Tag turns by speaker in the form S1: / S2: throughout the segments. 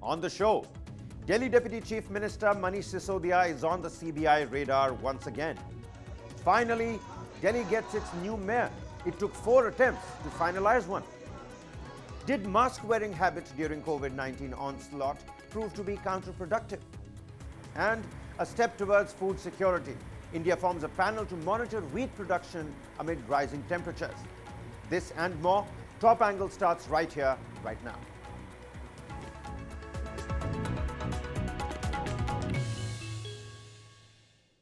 S1: On the show, Delhi Deputy Chief Minister Manish Sisodia is on the CBI radar once again. Finally, Delhi gets its new mayor. It took 4 attempts to finalize one. Did mask-wearing habits during COVID-19 onslaught prove to be counterproductive? And a step towards food security. India forms a panel to monitor wheat production amid rising temperatures. This and more. Top Angle starts right here, right now.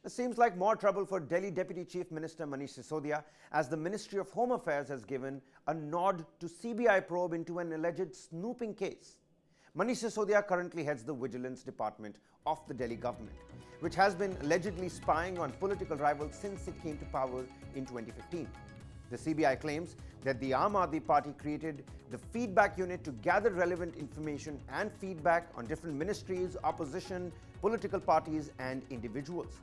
S1: It seems like more trouble for Delhi Deputy Chief Minister Manish Sisodia, as the Ministry of Home Affairs has given a nod to CBI probe into an alleged snooping case. Manish Sisodia currently heads the Vigilance Department of the Delhi government, which has been allegedly spying on political rivals since it came to power in 2015. The CBI claims that the Aam Aadmi Party created the feedback unit to gather relevant information and feedback on different ministries, opposition, political parties and individuals.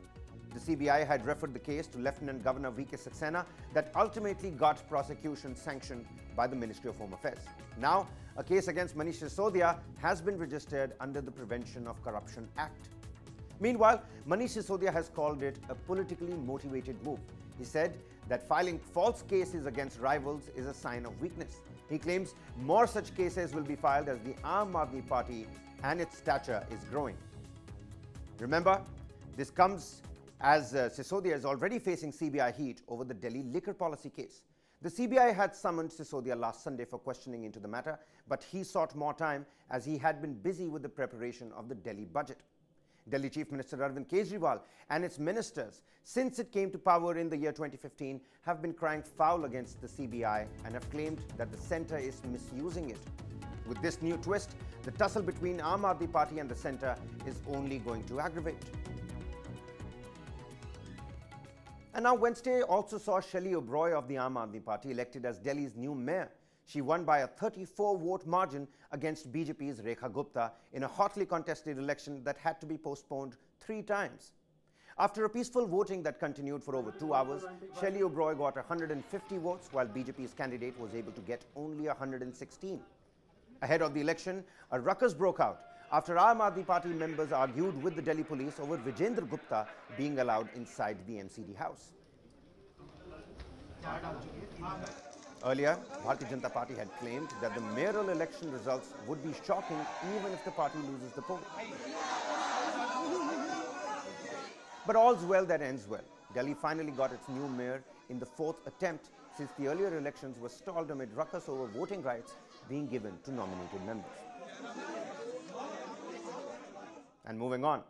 S1: The CBI had referred the case to Lieutenant Governor Sena that ultimately got prosecution sanctioned by the Ministry of Home Affairs. Now, a case against Manish Sisodia has been registered under the Prevention of Corruption Act. Meanwhile, Manish Sisodia has called it a politically motivated move. He said that filing false cases against rivals is a sign of weakness. He claims more such cases will be filed as the Aam Aadmi Party and its stature is growing. Remember, this comes as Sisodia is already facing CBI heat over the Delhi liquor policy case. The CBI had summoned Sisodia last Sunday for questioning into the matter, but he sought more time as he had been busy with the preparation of the Delhi budget. Delhi Chief Minister Arvind Kejriwal and its ministers, since it came to power in the year 2015, have been crying foul against the CBI and have claimed that the centre is misusing it. With this new twist, the tussle between Aam Aadmi Party and the centre is only going to aggravate. And now Wednesday also saw Shelley Oberoi of the Aam Aadmi Party elected as Delhi's new mayor. She won by a 34-vote margin against BJP's Rekha Gupta in a hotly contested election that had to be postponed 3 times. After a peaceful voting that continued for over 2 hours, Shelley Oberoi got 150 votes, while BJP's candidate was able to get only 116. Ahead of the election, a ruckus broke out after Aam Aadmi Party members argued with the Delhi police over Vijendra Gupta being allowed inside the MCD house. Earlier, Bharatiya Janata Party had claimed that the mayoral election results would be shocking even if the party loses the poll. But all's well that ends well. Delhi finally got its new mayor in the 4th attempt, since the earlier elections were stalled amid ruckus over voting rights being given to nominated members. And moving on.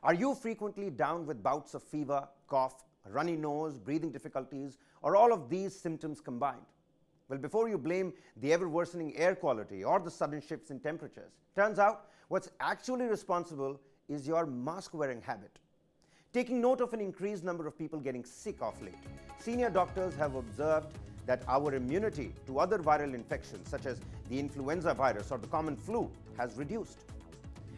S1: Are you frequently down with bouts of fever, cough, runny nose, breathing difficulties, or all of these symptoms combined? Well, before you blame the ever-worsening air quality or the sudden shifts in temperatures, turns out what's actually responsible is your mask-wearing habit. Taking note of an increased number of people getting sick of late, senior doctors have observed that our immunity to other viral infections, such as the influenza virus or the common flu, has reduced.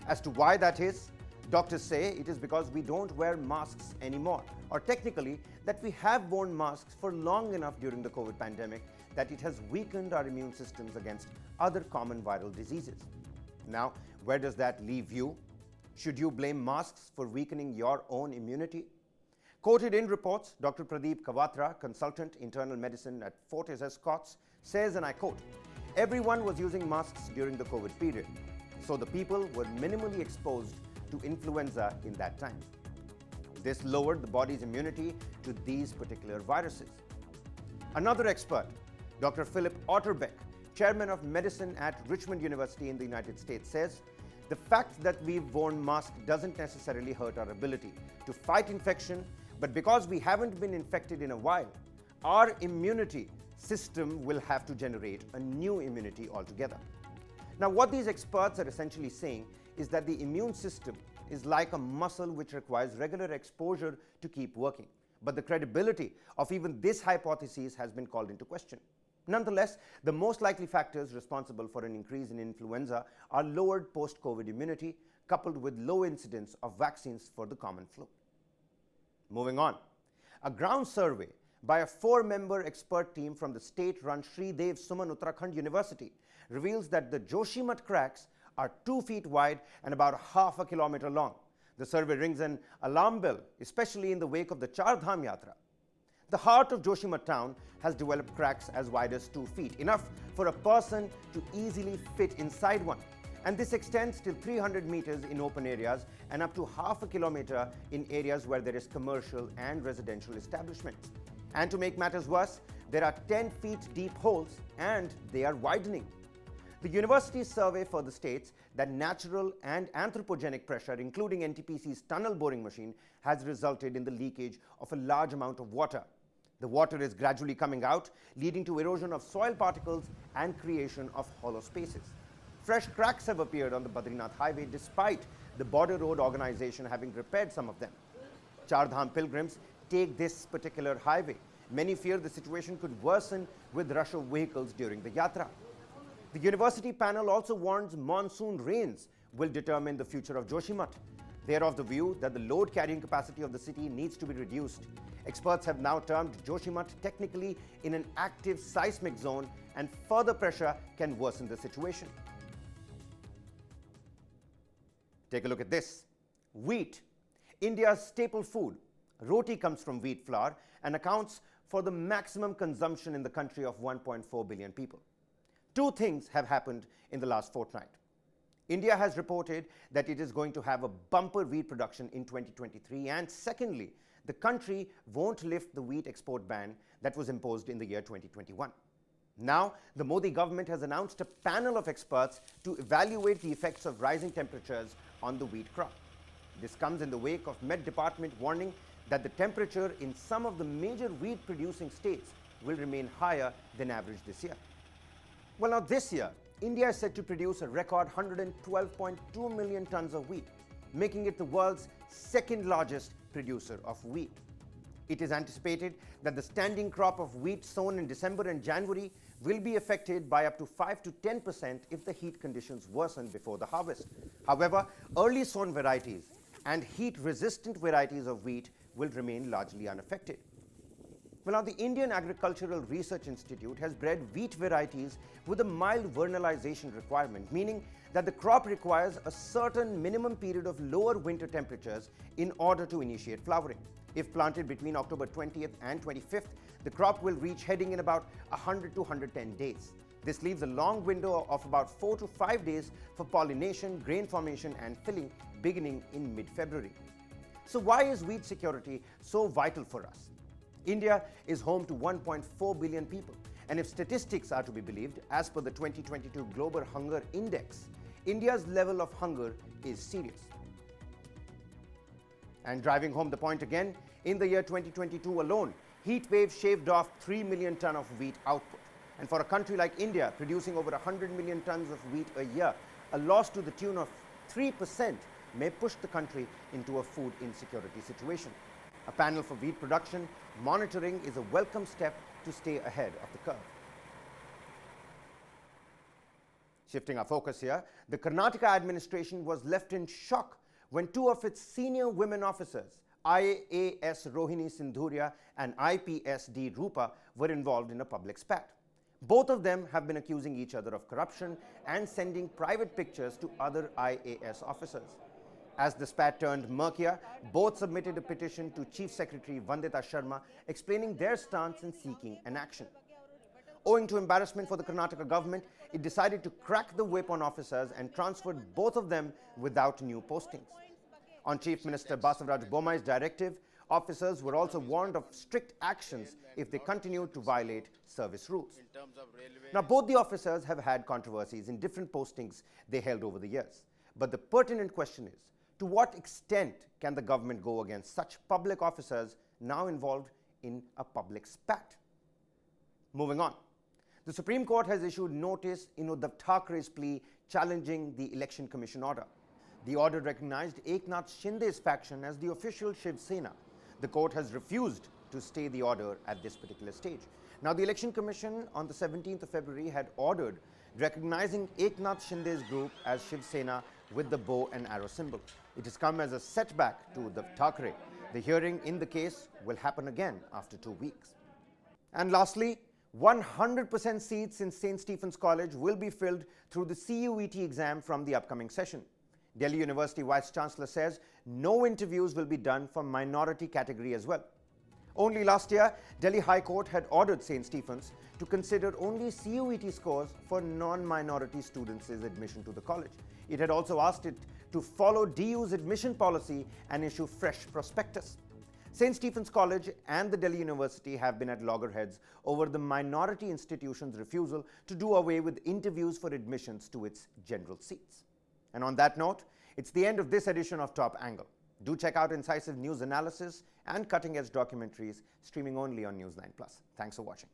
S1: As to why that is, doctors say it is because we don't wear masks anymore, or technically that we have worn masks for long enough during the COVID pandemic that it has weakened our immune systems against other common viral diseases. Now, where does that leave you? Should you blame masks for weakening your own immunity? Quoted in reports, Dr. Pradeep Kawatra, consultant internal medicine at Fortis Escorts, says, and I quote, "Everyone was using masks during the COVID period, so the people were minimally exposed to influenza in that time. This lowered the body's immunity to these particular viruses." Another expert, Dr. Philip Otterbeck, chairman of medicine at Richmond University in the United States, says, "The fact that we've worn masks doesn't necessarily hurt our ability to fight infection, but because we haven't been infected in a while, our immunity system will have to generate a new immunity altogether." Now, what these experts are essentially saying is that the immune system is like a muscle which requires regular exposure to keep working. But the credibility of even this hypothesis has been called into question. Nonetheless, the most likely factors responsible for an increase in influenza are lowered post-COVID immunity, coupled with low incidence of vaccines for the common flu. Moving on, a ground survey by a 4-member expert team from the state-run Shri Dev Suman Uttarakhand University reveals that the Joshimath cracks are 2 feet wide and about half a kilometer long. The survey rings an alarm bell, especially in the wake of the Char Dham Yatra. The heart of Joshimath town has developed cracks as wide as 2 feet, enough for a person to easily fit inside one. And this extends till 300 meters in open areas and up to half a kilometer in areas where there is commercial and residential establishments. And to make matters worse, there are 10 feet deep holes and they are widening. The university's survey further states that natural and anthropogenic pressure, including NTPC's tunnel boring machine, has resulted in the leakage of a large amount of water. The water is gradually coming out, leading to erosion of soil particles and creation of hollow spaces. Fresh cracks have appeared on the Badrinath highway despite the Border Road Organization having repaired some of them. Char Dham pilgrims take this particular highway. Many fear the situation could worsen with rush of vehicles during the yatra. The university panel also warns monsoon rains will determine the future of Joshimath. They are of the view that the load carrying capacity of the city needs to be reduced. Experts have now termed Joshimath technically in an active seismic zone, and further pressure can worsen the situation. Take a look at this. Wheat, India's staple food. Roti comes from wheat flour and accounts for the maximum consumption in the country of 1.4 billion people. Two things have happened in the last fortnight. India has reported that it is going to have a bumper wheat production in 2023, and secondly, the country won't lift the wheat export ban that was imposed in the year 2021. Now, the Modi government has announced a panel of experts to evaluate the effects of rising temperatures on the wheat crop. This comes in the wake of Met Department warning that the temperature in some of the major wheat producing states will remain higher than average this year. Well, now this year, India is set to produce a record 112.2 million tons of wheat, making it the world's second largest producer of wheat. It is anticipated that the standing crop of wheat sown in December and January will be affected by up to 5 to 10% if the heat conditions worsen before the harvest. However, early sown varieties and heat-resistant varieties of wheat will remain largely unaffected. Well, now the Indian Agricultural Research Institute has bred wheat varieties with a mild vernalization requirement, meaning that the crop requires a certain minimum period of lower winter temperatures in order to initiate flowering. If planted between October 20th and 25th, the crop will reach heading in about 100 to 110 days. This leaves a long window of about 4 to 5 days for pollination, grain formation and filling beginning in mid-February. So why is wheat security so vital for us? India is home to 1.4 billion people, and if statistics are to be believed, as per the 2022 Global Hunger Index, India's level of hunger is serious. And driving home the point again, in the year 2022 alone, heat wave shaved off 3 million ton of wheat output. And for a country like India, producing over 100 million tons of wheat a year, a loss to the tune of 3% may push the country into a food insecurity situation. A panel for wheat production monitoring is a welcome step to stay ahead of the curve. Shifting our focus here, the Karnataka administration was left in shock when two of its senior women officers, IAS Rohini Sindhuria and IPSD Rupa, were involved in a public spat. Both of them have been accusing each other of corruption and sending private pictures to other IAS officers. As the spat turned murkier, both submitted a petition to Chief Secretary Vandita Sharma explaining their stance in seeking an action. Owing to embarrassment for the Karnataka government, it decided to crack the whip on officers and transferred both of them without new postings. On Chief Minister Basavaraj Bommai's directive, officers were also warned of strict actions if they continued to violate service rules. Now, both the officers have had controversies in different postings they held over the years. But the pertinent question is, to what extent can the government go against such public officers now involved in a public spat? Moving on. The Supreme Court has issued notice in Uddhav Thackeray's plea challenging the Election Commission order. The order recognized Eknath Shinde's faction as the official Shiv Sena. The court has refused to stay the order at this particular stage. Now, the Election Commission on the 17th of February had ordered recognizing Eknath Shinde's group as Shiv Sena with the bow and arrow symbol. It has come as a setback to Uddhav Thackeray. The hearing in the case will happen again after 2 weeks. And lastly, 100% seats in St. Stephen's College will be filled through the CUET exam from the upcoming session. Delhi University Vice Chancellor says no interviews will be done for minority category as well. Only last year, Delhi High Court had ordered St. Stephen's to consider only CUET scores for non-minority students' admission to the college. It had also asked it to follow DU's admission policy and issue fresh prospectus. St. Stephen's College and the Delhi University have been at loggerheads over the minority institution's refusal to do away with interviews for admissions to its general seats. And on that note, it's the end of this edition of Top Angle. Do check out incisive news analysis and cutting-edge documentaries streaming only on News 9+. Thanks for watching.